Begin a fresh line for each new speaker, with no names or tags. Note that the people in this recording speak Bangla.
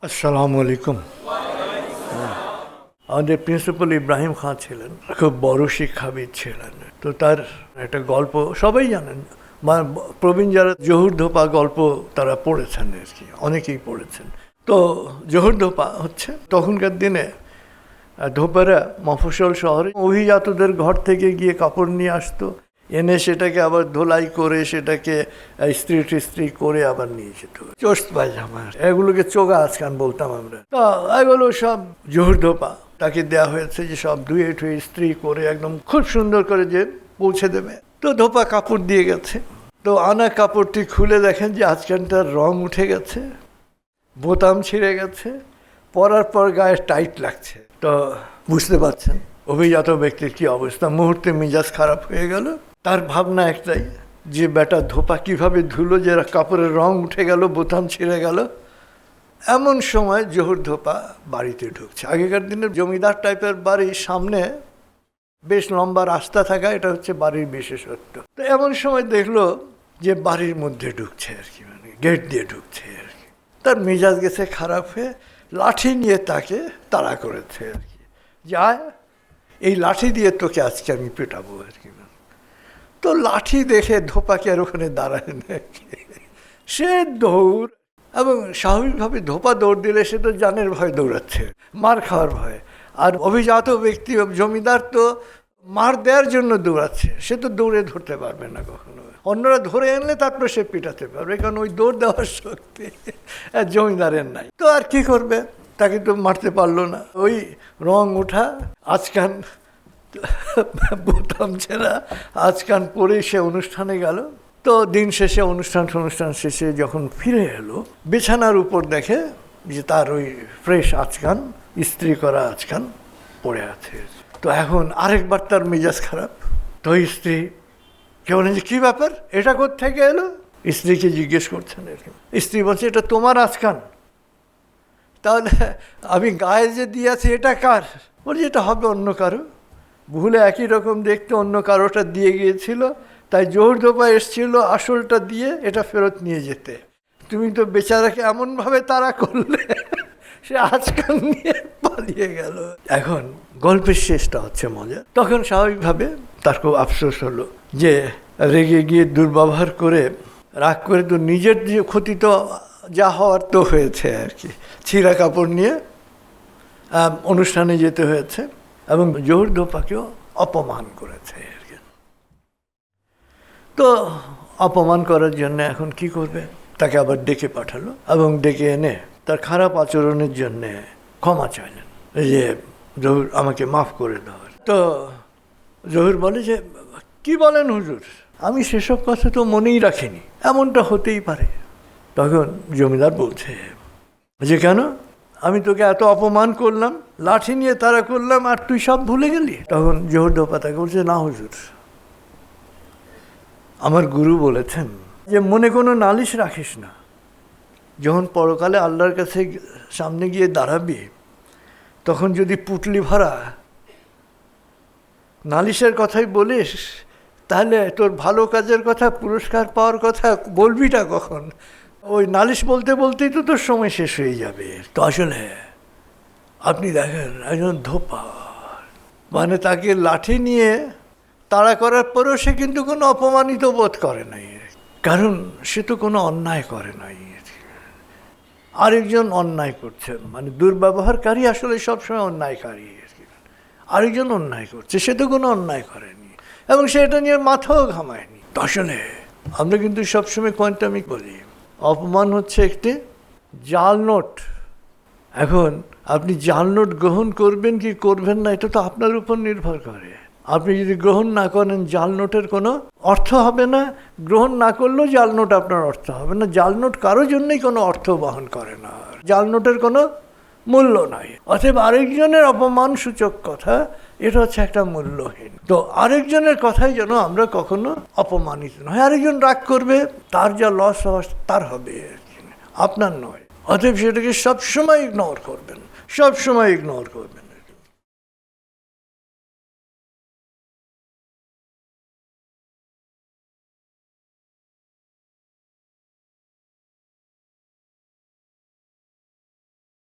আসসালামু আলাইকুম। আমাদের প্রিন্সিপাল ইব্রাহিম খান ছিলেন, খুব বড় শিক্ষাবিদ ছিলেন। তো তার একটা গল্প সবাই জানেন, প্রবীণ যারা জহুর ধোপা গল্প তারা পড়েছেন আর কি, অনেকেই পড়েছেন। তো জহুর ধোপা হচ্ছে তখনকার দিনে ধোপারা মফস্বল শহরে অভিজাতদের ঘর থেকে গিয়ে কাপড় নিয়ে আসতো, এনে সেটাকে আবার ধোলাই করে সেটাকে ইস্ত্রি করে আবার নিয়ে যেত। চোস্ত পায়জামা এগুলোকে চোগা আজকান বলতাম আমরা। তা এগুলো সব জহুর ধোপা তাকে দেওয়া হয়েছে যে সব ধুয়ে ঠুয়ে ইস্ত্রি করে একদম খুব সুন্দর করে যে পৌঁছে দেবে। তো ধোপা কাপড় দিয়ে গেছে। তো আনা কাপড়টি খুলে দেখেন যে আজকানটার রং উঠে গেছে, বোতাম ছিঁড়ে গেছে, পরার পর গায়ে টাইট লাগছে। তো বুঝতে পারছেন অভিজাত ব্যক্তির কি অবস্থা, মুহূর্তে মেজাজ খারাপ হয়ে গেল। তার ভাবনা একটাই যে বেটা ধোপা কিভাবে ধুলো, যে কাপড়ের রং উঠে গেল, বোতাম ছিঁড়ে গেল। এমন সময় জহুর ধোপা বাড়িতে ঢুকছে। আগেকার দিনের জমিদার টাইপের বাড়ির সামনে বেশ লম্বা রাস্তা থাকা, এটা হচ্ছে বাড়ির বিশেষত্ব। তো এমন সময় দেখলো যে বাড়ির মধ্যে ঢুকছে আর কি, মানে গেট দিয়ে ঢুকছে আর কি। তার মেজাজ গেছে খারাপ হয়ে, লাঠি নিয়ে তাকে তাড়া করেছে আর কি, যায় এই লাঠি দিয়ে তোকে আজকে আমি পেটাবো আর কি। তো লাঠি দেখে ধোপাকে আর ওখানে দাঁড়ায় না, সে দৌড়। এবং স্বাভাবিকভাবে ধোপা দৌড় দিলে সে তো জানের ভয় দৌড়াচ্ছে, মার খাওয়ার ভয়। আর অভিজাত ব্যক্তি জমিদার তো মার দেওয়ার জন্য দৌড়াচ্ছে, সে তো দৌড়ে ধরতে পারবে না কখনো। অন্যরা ধরে আনলে তারপরে সে পিটাতে পারবে, কারণ ওই দৌড় দেওয়ার শক্তি জমিদারের নাই। তো আর কি করবে, তাকে তো মারতে পারলো না। ওই রং ওঠা আজকান বোতাম ছেঁড়া আজকান পরে সে অনুষ্ঠানে গেল। তো দিন শেষে অনুষ্ঠান শেষে যখন ফিরে এলো, বিছানার উপর দেখে যে তার ওই ফ্রেশ আজকান, ইস্ত্রি করা আজকান পড়ে আছে। তো এখন আরেকবার তার মেজাজ খারাপ। তো স্ত্রী কেউ বলেন যে কী ব্যাপার, এটা কোত্থেকে এলো? স্ত্রীকে জিজ্ঞেস করছেন। স্ত্রী বলছে এটা তোমার আজকান। তাহলে আমি গায়ে যে দিয়েছি এটা কার? বলছি এটা হবে অন্য কারো, ভুলে একই রকম দেখতে অন্য কারোটা দিয়ে গিয়েছিল, তাই জহুর ধোপা এসেছিল আসলটা দিয়ে এটা ফেরত নিয়ে যেতে। তুমি তো বেচারাকে এমনভাবে তাড়া করলে সে আজকাল নিয়ে পালিয়ে গেল। এখন গল্পের শেষটা হচ্ছে মজা। তখন স্বাভাবিকভাবে তার খুব আফসোস হলো যে রেগে গিয়ে দুর্ব্যবহার করে, রাগ করে তো নিজের যে ক্ষতি তো যা হওয়ার তো হয়েছে আর কি, ছিঁড়া কাপড় নিয়ে অনুষ্ঠানে যেতে হয়েছে এবং জহুর ধোপাকেও অপমান করেছে আর কি। তো অপমান করার জন্য এখন কি করবে, তাকে আবার ডেকে পাঠালো এবং ডেকে এনে তার খারাপ আচরণের জন্যে ক্ষমা চাইলেন, যে জহুর আমাকে মাফ করে দাও। তো জহুর বলে যে কি বলেন হুজুর, আমি সেসব কথা তো মনেই রাখিনি, এমনটা হতেই পারে। তখন জমিদার বলছে যে কেন, আমি তোকে এত অপমান করলাম, লাঠি নিয়ে তাড়া করলাম, আর তুই সব ভুলে গেলি? তখন জহুর ধোপা তাকে বলছে না হুজুর, আমার গুরু বলেছেন যে মনে কোনো নালিশ রাখিস না, যখন পরকালে আল্লাহর কাছে সামনে গিয়ে দাঁড়াবি তখন যদি পুটলি ভরা নালিশের কথাই বলিস, তাহলে তোর ভালো কাজের কথা, পুরস্কার পাওয়ার কথা বলবিটা কখন? ওই নালিশ বলতে বলতেই তো তোর সময় শেষ হয়ে যাবে। তো আসলে আপনি দেখেন একজন ধোপা, মানে তাকে লাঠি নিয়ে তাড়া করার পরেও সে কিন্তু কোনো অপমানিত বোধ করে নাই, কারণ সে তো কোনো অন্যায় করে নাই। আরেকজন অন্যায় করছে, মানে দুর্ব্যবহারকারী আসলে সবসময় অন্যায়কারী, আরেকজন অন্যায় করছে, সে তো কোনো অন্যায় করেনি এবং সে এটা নিয়ে মাথাও ঘামায়নি। আসলে আমরা কিন্তু সবসময় কোয়ান্টামিক বলি, অপমান হচ্ছে একটি জাল নোট। এখন আপনি জাল নোট গ্রহণ করবেন কি করবেন না, এটা তো আপনার উপর নির্ভর করে। আপনি যদি গ্রহণ না করেন, জাল নোটের কোনো অর্থ হবে না, গ্রহণ না করলেও জাল নোট আপনার অর্থ হবে না। জাল নোট কারোর জন্যই কোনো অর্থ বহন করে না, জাল নোটের কোনো মূল্য নাই। অতএব আরেকজনের অপমানসূচক কথা, এটা হচ্ছে একটা মূল্যহীন। তো আরেকজনের কথাই যেন আমরা কখনো অপমানিত নয়। আরেকজন রাগ করবে, তার যা লস হওয়ার তার হবে, আপনার নয়। অতএব সেটাকে সবসময় ইগনোর করবেন, সবসময় ইগনোর করবেন।